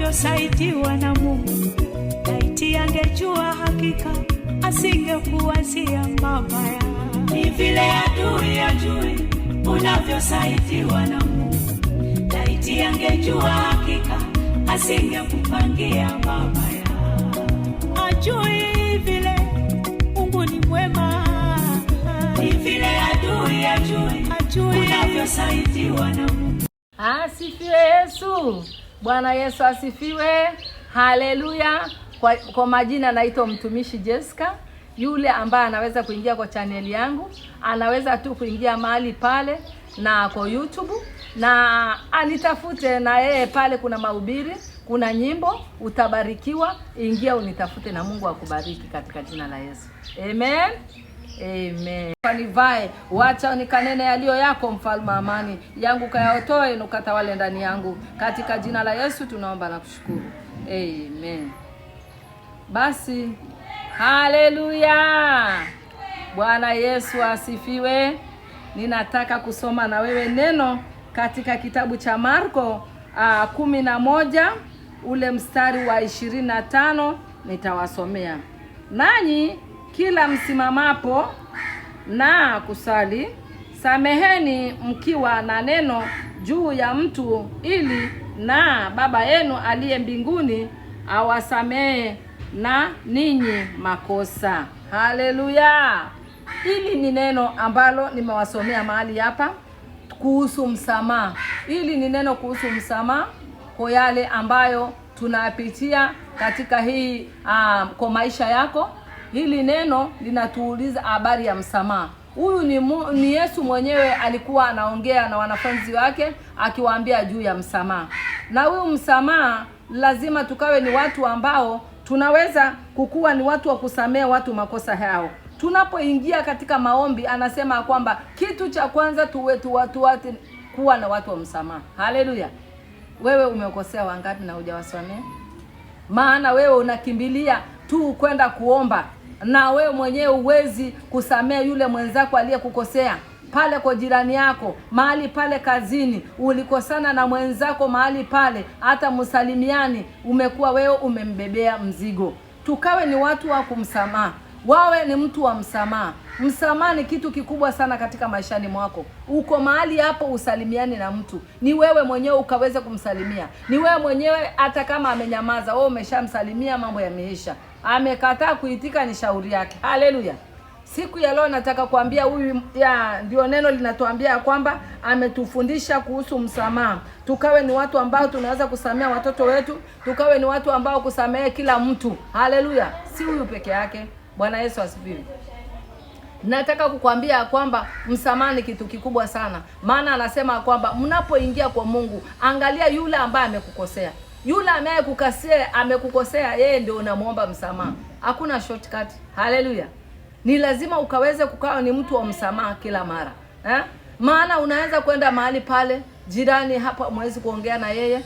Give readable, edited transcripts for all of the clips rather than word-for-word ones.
unavyosaidiwa na Mungu. Laiti angejua hakika asingekuwazia mabaya. Ni vile adui ajui unavyosaidiwa na Mungu. Laiti angejua hakika asingekupangia mabaya. Ajui vile Mungu ni mwema. Ni vile adui ajui unavyosaidiwa na Mungu. Asifiwe Yesu. Bwana Yesu asifiwe. Haleluya. Kwa majina naitwa mtumishi Jessica. Yule ambaye anaweza kuingia kwa channel yangu, anaweza tu kuingia mahali pale na kwa YouTube na anitafute, na yeye pale kuna mahubiri, kuna nyimbo, utabarikiwa. Ingia unitafute na Mungu akubariki katika jina la Yesu. Amen. Amen. Nivae, wacha nikanene yaliyo yako, mfalme amani yangu kayaotoe na ukatawale ndani yangu. Katika jina la Yesu tunaomba na kushukuru. Amen. Basi, haleluya. Bwana Yesu asifiwe. Ninataka kusoma na wewe neno katika kitabu cha Marko 11 ule mstari wa 25 nitawasomea. Nanyi kila msimamapo na kusali, sameheni mkiwa na neno juu ya mtu, ili na Baba yenu aliye mbinguni awasamehe na ninyi makosa. Haleluya. Hili ni neno ambalo nimewasomea mahali hapa kuhusu msamaha. Hili ni neno kuhusu msamaha kwa yale ambayo tunapitia katika hii kwa maisha yako. Hili neno linatuuliza habari ya msamaha. Huyu ni Yesu mwenyewe alikuwa anaongea na wanafunzi wake akiwaambia juu ya msamaha. Na huyu msamaha lazima tukawe ni watu ambao tunaweza kukua ni watu wa kusamehe watu makosa yao. Tunapoingia katika maombi, anasema kwamba kitu cha kwanza kuwa na watu wa msamaha. Haleluya. Wewe umekosea wangapi na hujawasamehe? Maana wewe unakimbilia tu kwenda kuomba, na wewe mwenyewe uwezi kusamehe yule mwenzako aliyekukosea. Pale kwa jirani yako, mahali pale kazini, ulikosana na mwenzako mahali pale, hata msalimiani, umekuwa wewe umembebea mzigo. Tukawe ni watu wa kumsamaha. Wawe ni mtu wa msamaha. Msamaha ni kitu kikubwa sana katika maishani mwako. Uko mahali hapo usalimiani na mtu, ni wewe mwenyewe ukaweze kumsalimia. Ni wewe mwenyewe, hata kama amenyamaza, wewe umeshamsalimia, mambo yameisha. Amekataa kuitika, ni shauri yake. Haleluya. Siku ya leo nataka kuambia huyu ndio neno linatuambia kwamba ametufundisha kuhusu msamaha. Tukawe ni watu ambao tunaweza kusamea watoto wetu, tukawe ni watu ambao kusamehe kila mtu. Haleluya. Si huyu peke yake. Bwana Yesu asifiwe. Nataka kukuambia kwamba msamaha ni kitu kikubwa sana. Maana anasema kwamba mnapoingia kwa Mungu, angalia yule ambaye amekukosea. Yule amekukosea, yeye ndio unamuomba msamaha. Hakuna shortcut. Haleluya. Ni lazima ukaweze kukaa ni mtu wa msamaha kila mara. Maana unaweza kwenda mahali pale, jirani hapa mwezi kuongea na yeye.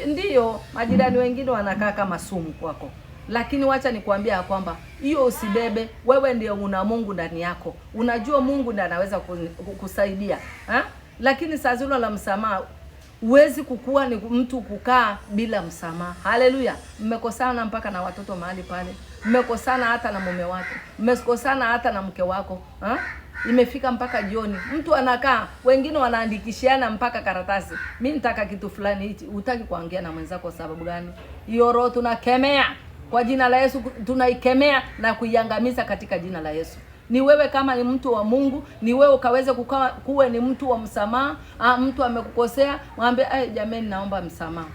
Ndiyo, majirani wengine wanakaa kama sumu kwako. Lakini wacha nikwambia kwamba hiyo usibebe. Wewe ndio una Mungu ndani yako. Unajua Mungu ndiye anaweza kukusaidia. Lakini saa zile la msamaha, uwezi kukua ni mtu kukaa bila msamaha. Haleluya. Mmekosana mpaka na watoto mahali pale. Mmekosana hata na mume wako. Mmekosana hata na mke wako. Imefika mpaka jioni. Mtu anakaa, wengine wanaandikishiana mpaka karatasi. Mimi nitaka kitu fulani hichi. Hutaki kuongea na mwenzako sababu gani? Hiyo roho tunakemea. Kwa jina la Yesu tunaikemea na kuiangamiza katika jina la Yesu. Ni wewe kama ni mtu wa Mungu, ni wewe ukaweze kuwe ni mtu wa msamaha. Mtu amekukosea, mwambie jamani naomba msamaha.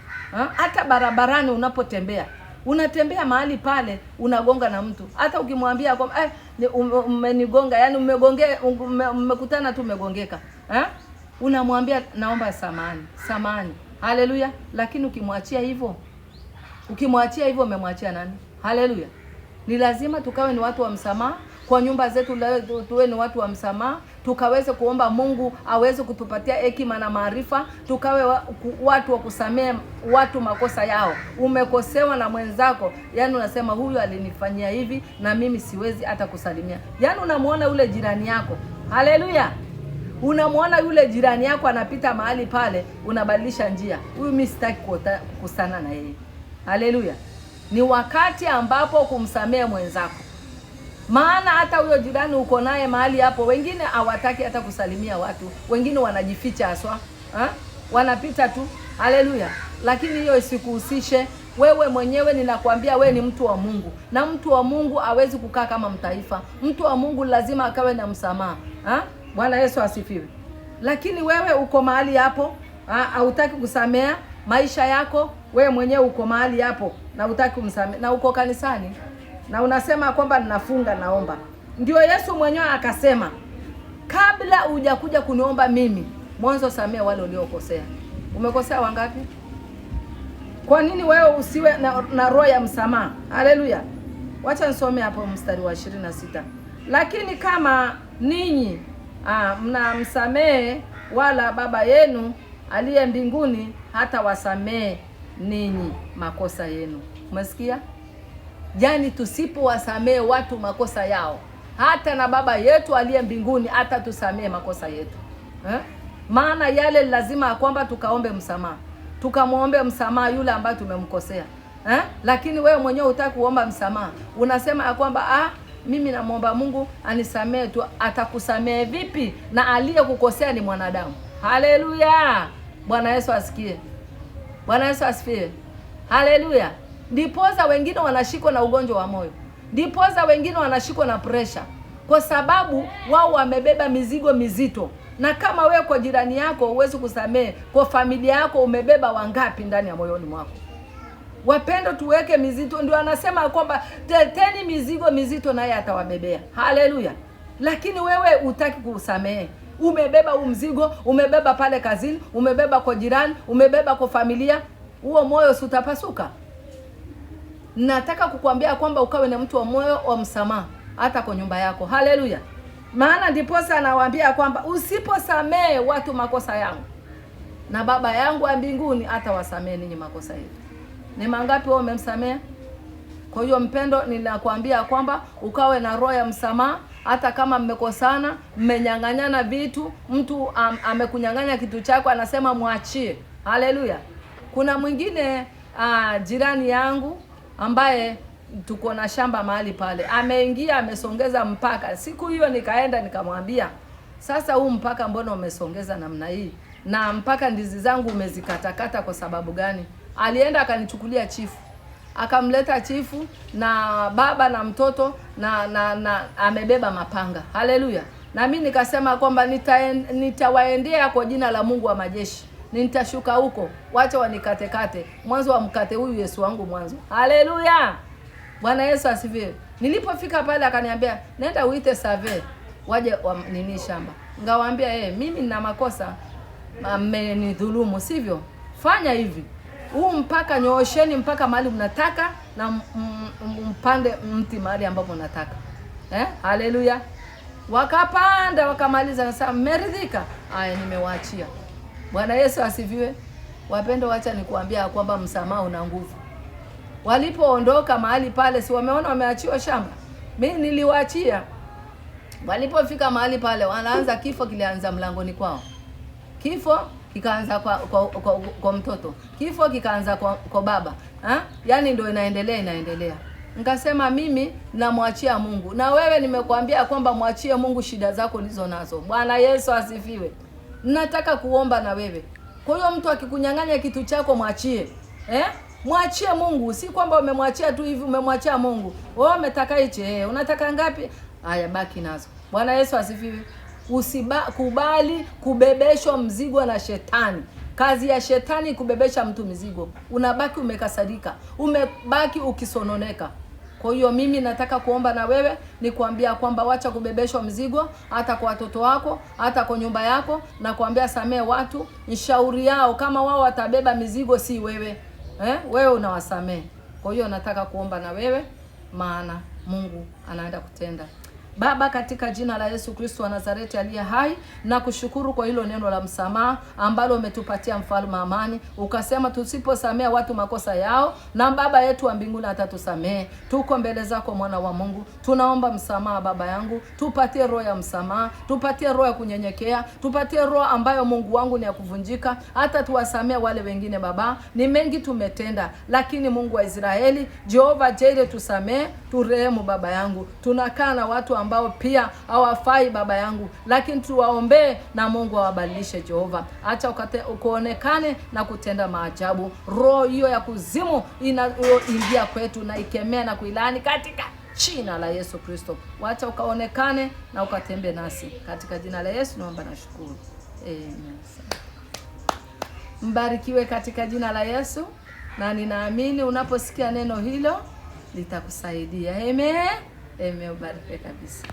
Hata barabarani unapotembea, unatembea mahali pale, unagonga na mtu. Hata ukimwambia kwamba umenigonga, yani mmekutana tu umegongeka. Unamwambia naomba samahani. Haleluya. Lakini ukimwachia hivyo umemwachia nani? Haleluya. Ni lazima tukawe ni watu wa msamaha. Kwa nyumba zetu tuwe ni watu wa msamaha. Tukaweze kuomba Mungu aweze kutupatia hekima na maarifa. Tukawe watu wa kusamehe watu makosa yao. Umekosewa na mwenzako, yani unasema huyu alinifanyia hivi na mimi siwezi hata kusalimia. Yani unamuona ule jirani yako. Haleluya. Unamwona yule jirani yako anapita mahali pale, unabadilisha njia. Huyu mimi sitaki kukutana na yeye. Haleluya. Ni wakati ambapo kumsamehe mwenzako. Maana hata huyo jirani uko naye mahali hapo, wengine hawataki hata kusalimia watu. Wengine wanajificha haswa. Wanapita tu. Haleluya. Lakini hiyo isikuhusishe. Wewe mwenyewe ninakwambia wewe ni mtu wa Mungu. Na mtu wa Mungu hawezi kukaa kama mtaifa. Mtu wa Mungu lazima akawe na msamaha. Bwana Yesu asifiwe. Lakini wewe uko mahali hapo, hautaki kusamea maisha yako, wewe mwenyewe uko mahali hapo na hutaki kumsamea, na uko kanisani na unasema kwamba ninafunga naomba. Ndio Yesu mwenyewe akasema, kabla hujakuja kuniomba mimi, mwanzo samea wale uliokosea. Umekosea wangapi? Kwa nini wewe usiwe na roho ya msamaha? Haleluya. Wacha nisome hapo mstari wa 26. Lakini kama ninyi mnamsamehe, wala Baba yenu aliye mbinguni hata wasamehe ninyi makosa yenu. Umesikia? Yaani tusipowasamehe watu makosa yao, hata na Baba yetu aliye mbinguni hata tusamehe makosa yetu. Maana yale lazima kwamba tukaombe msamaha. Tukamwombe msamaha yule ambaye tumemkosea. Lakini wewe mwenyewe hutaki kuomba msamaha. Unasema ya kwamba mimi namwomba Mungu anisamehe tu. Atakusamehe vipi na aliyekukosea ni mwanadamu? Haleluya. Bwana Yesu asikie. Bwana Yesu asifiwe. Haleluya. Ndiposa wengine wanashikwa na ugonjwa wa moyo. Ndiposa wengine wanashikwa na pressure. Kwa sababu wao wamebeba mizigo mizito. Na kama wewe kwa jirani yako huwezi kusamehe, kwa familia yako umebeba wangapi ndani ya moyoni mwako? Wapendo, tuweke mizito. Ndio anasema kwamba teteni mizigo mizito naye atawabebea. Haleluya. Lakini wewe hutaki kusamehe. Umebeba mzigo, umebeba pale kazini, umebeba kwa jirani, umebeba kwa familia. Huo moyo si utapasuka? Nataka kukuambia kwamba ukawe na mtu wa moyo wa msamaha hata kwa nyumba yako. Haleluya. Maana ndiposa anawaambia kwamba usiposamehe watu makosa yangu, na Baba yangu wa mbinguni hata wasamehe ninyi makosa yetu. Ni mangapi wewe umemsamehe? Kwa hiyo mpendo, ninakwambia kwamba ukawe na roho ya msamaha hata kama mmekosana, mmenyang'anyana vitu, mtu amekunyang'anya kitu chako, anasema muachie. Haleluya. Kuna mwingine jirani yangu ambaye tuko na shamba mahali pale. Ameingia amesongeza mpaka. Siku hiyo nikaenda nikamwambia, sasa huu mpaka mbona umesongeza namna hii? Na mpaka ndizi zangu umezikatakata kwa sababu gani? Alienda akanichukulia chifu. Akamleta chifu na baba na mtoto na amebeba mapanga. Haleluya. Na mimi nikasema kwamba nitawaendea kwa jina la Mungu wa majeshi. Nitashuka huko. Wacha wanikatekate. Mwanzo wa mkate huyu Yesu wangu mwanzo. Haleluya. Bwana Yesu asifiwe. Nilipofika pale akaniambia, "Nenda uite save waje nini shamba." Ngawaambia, mimi nina makosa, mmenidhulumu, sivyo? Fanya hivi. Huu mpaka nyoosheni mpaka mahali mnataka na mpande mti mahali ambapo mnataka. Haleluya. Wakapanda wakamaliza, nasema mmeridhika? Haya, nimewaachia. Bwana Yesu asifiwe. Wapendo, wacha nikuambia kwamba msamaha una nguvu. Walipoondoka mahali pale, si wameona wameachiwa shamba? Mimi niliwaachia. Walipofika mahali pale, wanaanza kifo kilianza mlangoni kwao. Kifo kikaanza kwa mtoto. Kifo kikaanza kwa baba. Yaani ndio inaendelea. Nikasema mimi namwachia Mungu. Na wewe nimekuambia kwamba mwachie Mungu shida zako ulizo nazo. Bwana Yesu asifiwe. Nataka kuomba na wewe. Kwa hiyo mtu akikunyang'anya kitu chako mwachie. Mwachie Mungu. Si kwamba umemwachia tu hivi, umemwachia Mungu. Wewe umetaka hichi, unataka ngapi? Haya, baki nazo. Bwana Yesu asifiwe. Usikubali kubebeshwa mzigo na shetani. Kazi ya shetani kubebesha mtu mizigo. Unabaki umekasarika, umebaki ukisononeka. Kwa hiyo mimi nataka kuomba na wewe, ni kuambia kwamba wacha kubebeshwa mzigo, hata kwa watoto wako, hata kwa nyumba yako, na kuambia samehe watu, nishauri yao kama wao watabeba mizigo, si wewe. Wewe unawasamehe. Kwa hiyo nataka kuomba na wewe, maana Mungu anaenda kutenda. Baba, katika jina la Yesu Kristo wa Nazareti aliye hai, na kushukuru kwa hilo neno la msamaha ambalo umetupatia, mfalme amani. Ukasema tusiposamea watu makosa yao, na Baba yetu wa mbinguni atatusamehe. Tuko mbele zako, mwana wa Mungu, tunaomba msamaha Baba yangu. Tupatie roho ya msamaha, tupatie roho ya kunyenyekea, tupatie roho ambayo Mungu wangu ni ya kuvunjika, hata tuwasamea wale wengine. Baba, ni mengi tumetenda, lakini Mungu wa Israeli, Jehova Jireh, tusamee, turehemu Baba yangu. Tunakaa na watu ambao pia hawafai Baba yangu, lakini tuwaombee na Mungu awabadilishe. Jehova, acha ukaonekane na kutenda maajabu. Roho hiyo ya kuzimu inaingia kwetu na ikemea na kuilani katika jina la Yesu Kristo. Wacha ukaonekane na ukatembe nasi katika jina la Yesu naomba na shukuru. Amen. Mbarikiwe katika jina la Yesu, na ninaamini unaposikia neno hilo litakusaidia. Amen. Amen. Ubarikiwe kabisa.